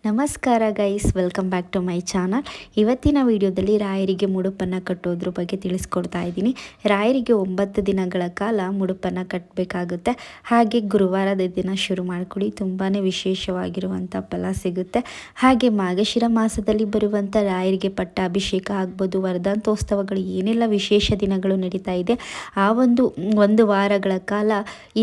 ನಮಸ್ಕಾರ guys, welcome back to my channel. ಇವತ್ತಿನ ವಿಡಿಯೋದಲ್ಲಿ ರಾಯರಿಗೆ ಮುಡುಪನ್ನು ಕಟ್ಟೋದ್ರ ಬಗ್ಗೆ ತಿಳಿಸ್ಕೊಡ್ತಾ ಇದ್ದೀನಿ. ರಾಯರಿಗೆ 9 ದಿನಗಳ ಕಾಲ ಮುಡುಪನ್ನು ಕಟ್ಟಬೇಕಾಗುತ್ತೆ. ಹಾಗೆ ಗುರುವಾರದ ದಿನ ಶುರು ಮಾಡಿಕೊಡಿ, ತುಂಬಾ ವಿಶೇಷವಾಗಿರುವಂಥ ಫಲ ಸಿಗುತ್ತೆ. ಹಾಗೆ ಮಾರ್ಗಶಿರ ಮಾಸದಲ್ಲಿ ಬರುವಂಥ ರಾಯರಿಗೆ ಪಟ್ಟಾಭಿಷೇಕ ಆಗ್ಬೋದು, ವರ್ಧಂತೋತ್ಸವಗಳು ಏನೆಲ್ಲ ವಿಶೇಷ ದಿನಗಳು ನಡೀತಾ ಇದೆ, ಆ ಒಂದು ವಾರಗಳ ಕಾಲ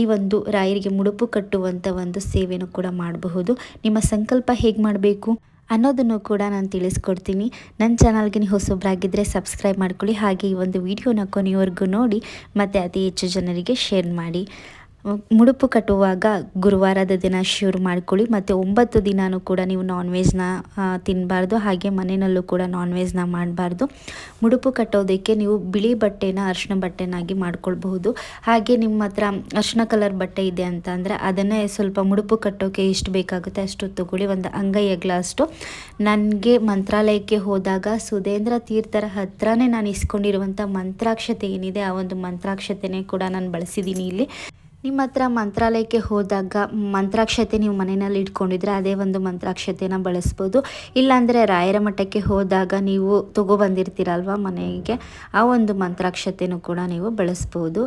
ಈ ಒಂದು ರಾಯರಿಗೆ ಮುಡುಪು ಕಟ್ಟುವಂಥ ಒಂದು ಸೇವೆಯನ್ನು ಕೂಡ ಮಾಡಬಹುದು. ನಿಮ್ಮ ಸಂಕಲ್ಪ ಹೇಗೆ ಮಾಡಬೇಕು ಅನ್ನೋದನ್ನು ಕೂಡ ನಾನು ತಿಳಿಸ್ಕೊಡ್ತೀನಿ. ನನ್ನ ಚಾನಲ್ಗೆ ನೀವು ಹೊಸಬ್ರಾಗಿದ್ದರೆ ಸಬ್ಸ್ಕ್ರೈಬ್ ಮಾಡ್ಕೊಳ್ಳಿ. ಹಾಗೆ ಈ ಒಂದು ವಿಡಿಯೋನ ಕೊನೆಯವರೆಗೂ ನೋಡಿ ಮತ್ತು ಅತಿ ಹೆಚ್ಚು ಜನರಿಗೆ ಶೇರ್ ಮಾಡಿ. ಮುಡುಪು ಕಟ್ಟುವಾಗ ಗುರುವಾರದ ದಿನ ಶುರು ಮಾಡ್ಕೊಳ್ಳಿ. ಮತ್ತು 9 ದಿನವೂ ಕೂಡ ನೀವು ನಾನ್ ವೆಜ್ನ ತಿನ್ನಬಾರ್ದು. ಹಾಗೆ ಮನೆಯಲ್ಲೂ ಕೂಡ ನಾನ್ ವೆಜ್ನ ಮಾಡಬಾರ್ದು. ಮುಡುಪು ಕಟ್ಟೋದಕ್ಕೆ ನೀವು ಬಿಳಿ ಬಟ್ಟೆನ ಅರಿಶಿನ ಬಟ್ಟೆನಾಗಿ ಮಾಡ್ಕೊಳ್ಬಹುದು. ಹಾಗೆ ನಿಮ್ಮ ಹತ್ರ ಅರಿಶಿನ ಕಲರ್ ಬಟ್ಟೆ ಇದೆ ಅಂತ ಅಂದರೆ ಅದನ್ನೇ ಸ್ವಲ್ಪ ಮುಡುಪು ಕಟ್ಟೋಕ್ಕೆ ಎಷ್ಟು ಬೇಕಾಗುತ್ತೆ ಅಷ್ಟು ತಗೊಳ್ಳಿ, ಒಂದು ಅಂಗೈ ಅಗಲಷ್ಟು. ನನಗೆ ಮಂತ್ರಾಲಯಕ್ಕೆ ಹೋದಾಗ ಸುಧೇಂದ್ರ ತೀರ್ಥರ ಹತ್ರನೇ ನಾನು ಇಸ್ಕೊಂಡಿರುವಂಥ ಮಂತ್ರಾಕ್ಷತೆ ಏನಿದೆ, ಆ ಒಂದು ಮಂತ್ರಾಕ್ಷತೆನೇ ಕೂಡ ನಾನು ಬಳಸಿದ್ದೀನಿ ಇಲ್ಲಿ. ನಿಮ್ಮ ಹತ್ರ ಮಂತ್ರಾಲಯಕ್ಕೆ ಹೋದಾಗ ಮಂತ್ರಾಕ್ಷತೆ ನೀವು ಮನೆಯಲ್ಲಿ ಇಟ್ಕೊಂಡಿದ್ರೆ ಅದೇ ಒಂದು ಮಂತ್ರಾಕ್ಷತೆನ ಬಳಸ್ಬೋದು. ಇಲ್ಲಾಂದರೆ ರಾಯರ ಮಠಕ್ಕೆ ಹೋದಾಗ ನೀವು ತೊಗೊಬಂದಿರ್ತೀರಲ್ವ ಮನೆಗೆ, ಆ ಒಂದು ಮಂತ್ರಾಕ್ಷತೆನೂ ಕೂಡ ನೀವು ಬಳಸ್ಬೋದು.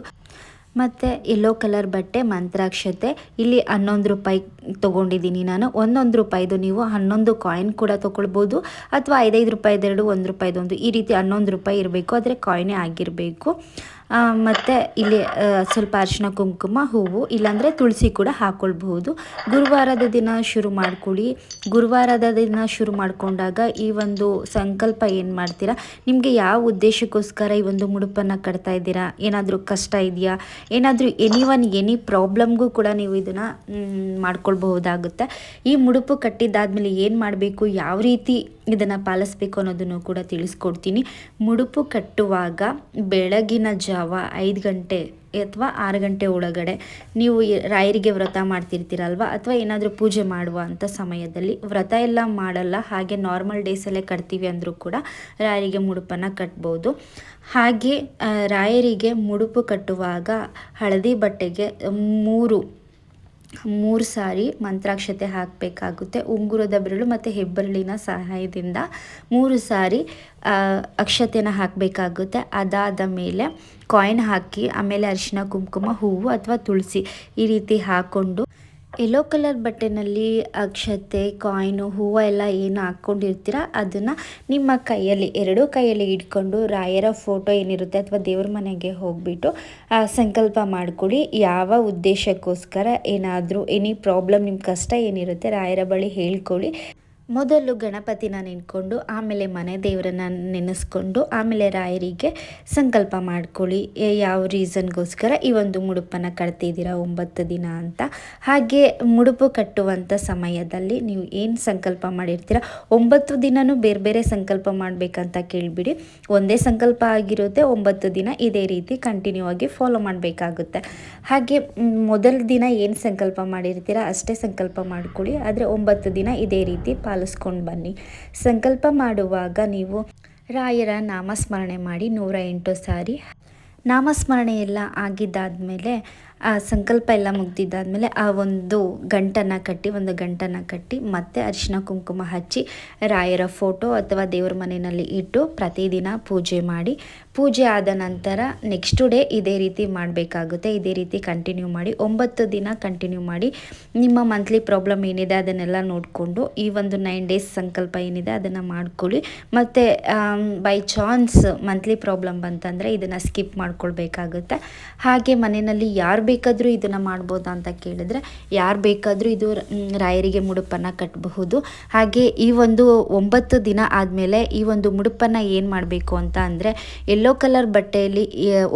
ಮತ್ತು ಯೆಲ್ಲೋ ಕಲರ್ ಬಟ್ಟೆ ಮಂತ್ರಾಕ್ಷತೆ ಇಲ್ಲಿ 11 ರೂಪಾಯಿ ತೊಗೊಂಡಿದ್ದೀನಿ ನಾನು. 1 ರೂಪಾಯಿದು ನೀವು 11 ಕಾಯಿನ್ ಕೂಡ ತೊಗೊಳ್ಬೋದು, ಅಥವಾ 5 ರೂಪಾಯಿದೆರಡು, 1 ರೂಪಾಯಿದೊಂದು, ಈ ರೀತಿ 11 ರೂಪಾಯಿ ಇರಬೇಕು, ಆದರೆ ಕಾಯಿನೇ ಆಗಿರಬೇಕು. ಮತ್ತು ಇಲ್ಲಿ ಸ್ವಲ್ಪ ಅರಿಶಿನ ಕುಂಕುಮ, ಹೂವು, ಇಲ್ಲಾಂದರೆ ತುಳಸಿ ಕೂಡ ಹಾಕ್ಕೊಳ್ಬಹುದು. ಗುರುವಾರದ ದಿನ ಶುರು ಮಾಡ್ಕೊಳ್ಳಿ. ಗುರುವಾರದ ದಿನ ಶುರು ಮಾಡಿಕೊಂಡಾಗ ಈ ಒಂದು ಸಂಕಲ್ಪ ಏನು ಮಾಡ್ತೀರಾ, ನಿಮಗೆ ಯಾವ ಉದ್ದೇಶಕ್ಕೋಸ್ಕರ ಈ ಒಂದು ಮುಡುಪನ್ನು ಕಟ್ತಾ ಇದ್ದೀರಾ, ಏನಾದರೂ ಕಷ್ಟ ಇದೆಯಾ, ಏನಾದರೂ ಎನಿ ಪ್ರಾಬ್ಲಮ್ಗೂ ಕೂಡ ನೀವು ಇದನ್ನು ಮಾಡ್ಕೊಳ್ಬಹುದಾಗುತ್ತೆ. ಈ ಮುಡುಪು ಕಟ್ಟಿದ್ದಾದಮೇಲೆ ಏನು ಮಾಡಬೇಕು, ಯಾವ ರೀತಿ ಇದನ್ನು ಪಾಲಿಸ್ಬೇಕು ಅನ್ನೋದನ್ನು ಕೂಡ ತಿಳಿಸ್ಕೊಡ್ತೀನಿ. ಮುಡುಪು ಕಟ್ಟುವಾಗ ಬೆಳಗಿನ ಜಾವ 5 ಗಂಟೆ ಅಥವಾ 6 ಗಂಟೆ ಒಳಗಡೆ ನೀವು ರಾಯರಿಗೆ ವ್ರತ ಮಾಡ್ತಿರ್ತೀರಲ್ವ, ಅಥವಾ ಏನಾದರೂ ಪೂಜೆ ಮಾಡುವ ಅಂಥ ಸಮಯದಲ್ಲಿ, ವ್ರತ ಎಲ್ಲ ಮಾಡಲ್ಲ, ಹಾಗೆ ನಾರ್ಮಲ್ ಡೇಸಲ್ಲೇ ಕಟ್ತೀವಿ ಅಂದರೂ ಕೂಡ ರಾಯರಿಗೆ ಮುಡುಪನ್ನು ಕಟ್ಬೋದು. ಹಾಗೆ ರಾಯರಿಗೆ ಮುಡುಪು ಕಟ್ಟುವಾಗ ಹಳದಿ ಬಟ್ಟೆಗೆ 3 ಸಾರಿ ಮಂತ್ರಾಕ್ಷತೆ ಹಾಕಬೇಕಾಗುತ್ತೆ. ಉಂಗುರದ ಬೆರಳು ಮತ್ತು ಹೆಬ್ಬೆರಳಿನ ಸಹಾಯದಿಂದ 3 ಸಾರಿ ಅಕ್ಷತೆನ ಹಾಕಬೇಕಾಗುತ್ತೆ. ಅದಾದ ಮೇಲೆ ಕಾಯಿನ್ ಹಾಕಿ, ಆಮೇಲೆ ಅರಿಶಿನ ಕುಂಕುಮ, ಹೂವು ಅಥವಾ ತುಳಸಿ ಈ ರೀತಿ ಹಾಕ್ಕೊಂಡು, ಯೆಲ್ಲೋ ಕಲರ್ ಬಟ್ಟೆನಲ್ಲಿ ಅಕ್ಷತೆ, ಕಾಯಿನು, ಹೂವು ಎಲ್ಲ ಏನು ಹಾಕ್ಕೊಂಡಿರ್ತೀರ ಅದನ್ನು ನಿಮ್ಮ ಕೈಯಲ್ಲಿ, 2 ಕೈಯಲ್ಲಿ ಇಟ್ಕೊಂಡು ರಾಯರ ಫೋಟೋ ಏನಿರುತ್ತೆ ಅಥವಾ ದೇವ್ರ ಮನೆಗೆ ಹೋಗಿಬಿಟ್ಟು ಸಂಕಲ್ಪ ಮಾಡ್ಕೊಳ್ಳಿ. ಯಾವ ಉದ್ದೇಶಕ್ಕೋಸ್ಕರ, ಏನಾದರೂ ಎನಿ ಪ್ರಾಬ್ಲಮ್, ನಿಮ್ಮ ಕಷ್ಟ ಏನಿರುತ್ತೆ ರಾಯರ ಬಳಿ ಹೇಳ್ಕೊಳ್ಳಿ. ಮೊದಲು ಗಣಪತಿನ ನೆನ್ಕೊಂಡು, ಆಮೇಲೆ ಮನೆ ದೇವರನ್ನ ನೆನೆಸ್ಕೊಂಡು, ಆಮೇಲೆ ರಾಯರಿಗೆ ಸಂಕಲ್ಪ ಮಾಡ್ಕೊಳ್ಳಿ ಯಾವ ರೀಸನ್ಗೋಸ್ಕರ ಈ ಒಂದು ಮುಡುಪನ್ನು ಕಟ್ತಿದ್ದೀರಾ 9 ದಿನ ಅಂತ. ಹಾಗೆ ಮುಡುಪು ಕಟ್ಟುವಂಥ ಸಮಯದಲ್ಲಿ ನೀವು ಏನು ಸಂಕಲ್ಪ ಮಾಡಿರ್ತೀರ, 9 ದಿನವೂ ಬೇರೆ ಬೇರೆ ಸಂಕಲ್ಪ ಮಾಡಬೇಕಂತ ಕೇಳಿಬಿಡಿ. ಒಂದೇ ಸಂಕಲ್ಪ ಆಗಿರುತ್ತೆ, 9 ದಿನ ಇದೇ ರೀತಿ ಕಂಟಿನ್ಯೂ ಆಗಿ ಫಾಲೋ ಮಾಡಬೇಕಾಗುತ್ತೆ. ಹಾಗೆ ಮೊದಲ ದಿನ ಏನು ಸಂಕಲ್ಪ ಮಾಡಿರ್ತೀರ ಅಷ್ಟೇ ಸಂಕಲ್ಪ ಮಾಡ್ಕೊಳ್ಳಿ, ಆದರೆ 9 ದಿನ ಇದೇ ರೀತಿ ಪಾಲಿಸ್ಕೊಂಡು ಬನ್ನಿ. ಸಂಕಲ್ಪ ಮಾಡುವಾಗ ನೀವು ರಾಯರ ನಾಮಸ್ಮರಣೆ ಮಾಡಿ 108 ಸಾರಿ. ನಾಮಸ್ಮರಣೆ ಎಲ್ಲ ಆಗಿದ್ದಾದಮೇಲೆ, ಆ ಸಂಕಲ್ಪ ಎಲ್ಲ ಮುಗ್ದಿದ್ದಾದಮೇಲೆ ಆ ಒಂದು ಗಂಟನ್ನು ಕಟ್ಟಿ ಮತ್ತೆ ಅರಿಶಿನ ಕುಂಕುಮ ಹಚ್ಚಿ ರಾಯರ ಫೋಟೋ ಅಥವಾ ದೇವ್ರ ಮನೆಯಲ್ಲಿ ಇಟ್ಟು ಪ್ರತಿದಿನ ಪೂಜೆ ಮಾಡಿ. ಪೂಜೆ ಆದ ನಂತರ ನೆಕ್ಸ್ಟ್ ಡೇ ಇದೇ ರೀತಿ ಮಾಡಬೇಕಾಗುತ್ತೆ. ಇದೇ ರೀತಿ ಕಂಟಿನ್ಯೂ ಮಾಡಿ, 9 ದಿನ ಕಂಟಿನ್ಯೂ ಮಾಡಿ. ನಿಮ್ಮ ಮಂತ್ಲಿ ಪ್ರಾಬ್ಲಮ್ ಏನಿದೆ ಅದನ್ನೆಲ್ಲ ನೋಡಿಕೊಂಡು ಈ ಒಂದು 9 ಡೇಸ್ ಸಂಕಲ್ಪ ಏನಿದೆ ಅದನ್ನು ಮಾಡ್ಕೊಳ್ಳಿ. ಮತ್ತು ಬೈ ಚಾನ್ಸ್ ಮಂತ್ಲಿ ಪ್ರಾಬ್ಲಮ್ ಬಂತಂದರೆ ಇದನ್ನು ಸ್ಕಿಪ್ ಮಾಡ್ಕೊಳ್ಬೇಕಾಗುತ್ತೆ. ಹಾಗೆ ಮನೆಯಲ್ಲಿ ಯಾರು ಬೇಕಾದರೂ ಇದನ್ನು ಮಾಡ್ಬೋದಾ ಅಂತ ಕೇಳಿದ್ರೆ, ಯಾರು ಬೇಕಾದರೂ ಇದು ರಾಯರಿಗೆ ಮುಡುಪನ್ನು ಕಟ್ಟಬಹುದು. ಹಾಗೆ ಈ ಒಂದು 9 ದಿನ ಆದಮೇಲೆ ಈ ಒಂದು ಮುಡುಪನ್ನು ಏನು ಮಾಡಬೇಕು ಅಂತ ಅಂದರೆ, ಯೆಲ್ಲೋ ಕಲರ್ ಬಟ್ಟೆಯಲ್ಲಿ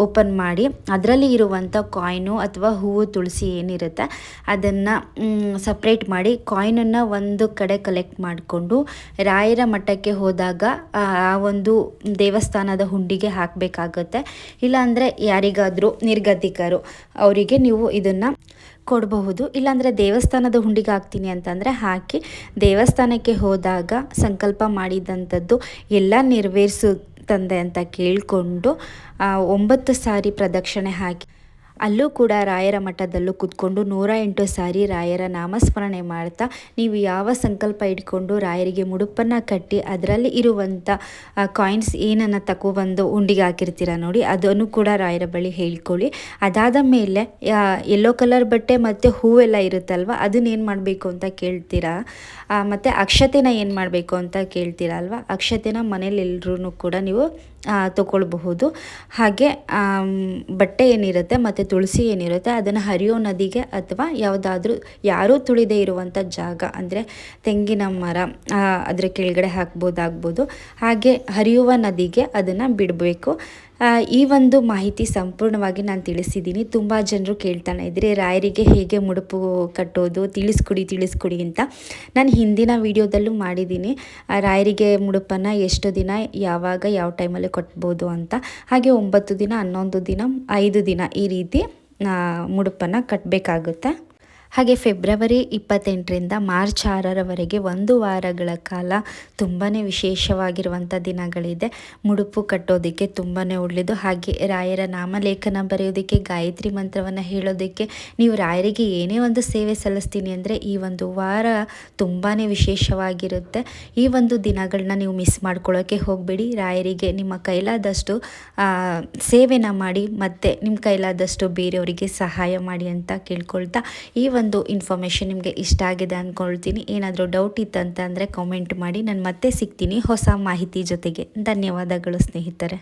ಓಪನ್ ಮಾಡಿ ಅದರಲ್ಲಿ ಇರುವಂಥ ಕಾಯಿನು ಅಥವಾ ಹೂವು, ತುಳಸಿ ಏನಿರುತ್ತೆ ಅದನ್ನು ಸಪ್ರೇಟ್ ಮಾಡಿ, ಕಾಯಿನನ್ನು ಒಂದು ಕಡೆ ಕಲೆಕ್ಟ್ ಮಾಡಿಕೊಂಡು ರಾಯರ ಮಠಕ್ಕೆ ಹೋದಾಗ ಆ ಒಂದು ದೇವಸ್ಥಾನದ ಹುಂಡಿಗೆ ಹಾಕಬೇಕಾಗುತ್ತೆ. ಇಲ್ಲಾಂದರೆ ಯಾರಿಗಾದರೂ ನಿರ್ಗತಿಕರು ಅವರಿಗೆ ನೀವು ಇದನ್ನು ಕೊಡಬಹುದು. ಇಲ್ಲಾಂದರೆ ದೇವಸ್ಥಾನದ ಹುಂಡಿಗೆ ಹಾಕ್ತೀನಿ ಅಂತಂದರೆ ಹಾಕಿ, ದೇವಸ್ಥಾನಕ್ಕೆ ಹೋದಾಗ ಸಂಕಲ್ಪ ಮಾಡಿದಂಥದ್ದು ಎಲ್ಲ ನೆರವೇರಿಸು ತಂದೆ ಅಂತ ಕೇಳಿಕೊಂಡು 9 ಸಾರಿ ಪ್ರದಕ್ಷಿಣೆ ಹಾಕಿ ಅಲ್ಲೂ ಕೂಡ ರಾಯರ ಮಠದಲ್ಲೂ ಕೂತ್ಕೊಂಡು 108 ಸಾರಿ ರಾಯರ ನಾಮಸ್ಮರಣೆ ಮಾಡ್ತಾ ನೀವು ಯಾವ ಸಂಕಲ್ಪ ಇಟ್ಕೊಂಡು ರಾಯರಿಗೆ ಮುಡುಪನ್ನು ಕಟ್ಟಿ ಅದರಲ್ಲಿ ಇರುವಂಥ ಕಾಯಿನ್ಸ್ ಏನನ್ನು ತಗೊಬಂದು ಉಂಡಿಗೆ ಹಾಕಿರ್ತೀರ ನೋಡಿ, ಅದನ್ನು ಕೂಡ ರಾಯರ ಬಳಿ ಹೇಳ್ಕೊಳ್ಳಿ. ಅದಾದ ಮೇಲೆ ಯೆಲ್ಲೋ ಕಲರ್ ಬಟ್ಟೆ ಮತ್ತು ಹೂವೆಲ್ಲ ಇರುತ್ತಲ್ವ, ಅದನ್ನ ಏನು ಮಾಡಬೇಕು ಅಂತ ಕೇಳ್ತೀರಾ. ಮತ್ತು ಅಕ್ಷತೆನ ಏನು ಮಾಡಬೇಕು ಅಂತ ಕೇಳ್ತೀರಾ ಅಲ್ವಾ. ಅಕ್ಷತೆನ ಮನೇಲಿ ಎಲ್ಲರೂ ಕೂಡ ನೀವು ತಗೊಳ್ಬಹುದು. ಹಾಗೆ ಬಟ್ಟೆ ಏನಿರುತ್ತೆ ಮತ್ತು ತುಳಸಿ ಏನಿರುತ್ತೆ ಅದನ್ನು ಹರಿಯೋ ನದಿಗೆ ಅಥವಾ ಯಾವುದಾದ್ರೂ ಯಾರೂ ತುಳಿದೇ ಇರುವಂಥ ಜಾಗ ಅಂದರೆ ತೆಂಗಿನ ಮರ ಅದರ ಕೆಳಗಡೆ ಹಾಕ್ಬೋದು. ಹಾಗೆ ಹರಿಯುವ ನದಿಗೆ ಅದನ್ನು ಬಿಡಬೇಕು. ಈ ಒಂದು ಮಾಹಿತಿ ಸಂಪೂರ್ಣವಾಗಿ ನಾನು ತಿಳಿಸಿದ್ದೀನಿ. ತುಂಬ ಜನರು ಕೇಳ್ತಾನೆ ಇದ್ರಿ ರಾಯರಿಗೆ ಹೇಗೆ ಮುಡುಪು ಕಟ್ಟೋದು ತಿಳಿಸ್ಕೊಡಿ ಅಂತ. ನಾನು ಹಿಂದಿನ ವಿಡಿಯೋದಲ್ಲೂ ಮಾಡಿದ್ದೀನಿ ರಾಯರಿಗೆ ಮುಡುಪನ್ನು ಎಷ್ಟು ದಿನ ಯಾವಾಗ ಯಾವ ಟೈಮಲ್ಲಿ ಕಟ್ಬೋದು ಅಂತ. ಹಾಗೆ 9 ದಿನ, 11 ದಿನ, 5 ದಿನ ಈ ರೀತಿ ಮುಡುಪನ್ನು ಕಟ್ಟಬೇಕಾಗುತ್ತೆ. ಹಾಗೆ ಫೆಬ್ರವರಿ 28ರಿಂದ ಮಾರ್ಚ್ 6ರವರೆಗೆ 1 ವಾರಗಳ ಕಾಲ ತುಂಬಾ ವಿಶೇಷವಾಗಿರುವಂಥ ದಿನಗಳಿದೆ. ಮುಡುಪು ಕಟ್ಟೋದಕ್ಕೆ ತುಂಬಾ ಒಳ್ಳೆಯದು. ಹಾಗೆ ರಾಯರ ನಾಮಲೇಖನ ಬರೆಯೋದಕ್ಕೆ, ಗಾಯತ್ರಿ ಮಂತ್ರವನ್ನು ಹೇಳೋದಕ್ಕೆ, ನೀವು ರಾಯರಿಗೆ ಏನೇ ಒಂದು ಸೇವೆ ಸಲ್ಲಿಸ್ತೀನಿ ಅಂದರೆ ಈ ಒಂದು ವಾರ ತುಂಬಾ ವಿಶೇಷವಾಗಿರುತ್ತೆ. ಈ ಒಂದು ದಿನಗಳನ್ನ ನೀವು ಮಿಸ್ ಮಾಡ್ಕೊಳ್ಳೋಕ್ಕೆ ಹೋಗಬೇಡಿ. ರಾಯರಿಗೆ ನಿಮ್ಮ ಕೈಲಾದಷ್ಟು ಸೇವೆನ ಮಾಡಿ ಮತ್ತು ನಿಮ್ಮ ಕೈಲಾದಷ್ಟು ಬೇರೆಯವರಿಗೆ ಸಹಾಯ ಮಾಡಿ ಅಂತ ಕೇಳ್ಕೊಳ್ತಾ ಈ ಒಂದು ಇನ್ಫಾರ್ಮೇಷನ್ ನಿಮಗೆ ಇಷ್ಟ ಆಗಿದೆ ಅಂದ್ಕೊಳ್ತೀನಿ. ಏನಾದರೂ ಡೌಟ್ ಇತ್ತಂತಂದರೆ ಕಾಮೆಂಟ್ ಮಾಡಿ. ನಾನು ಮತ್ತೆ ಸಿಗ್ತೀನಿ ಹೊಸ ಮಾಹಿತಿ ಜೊತೆಗೆ. ಧನ್ಯವಾದಗಳು ಸ್ನೇಹಿತರೆ.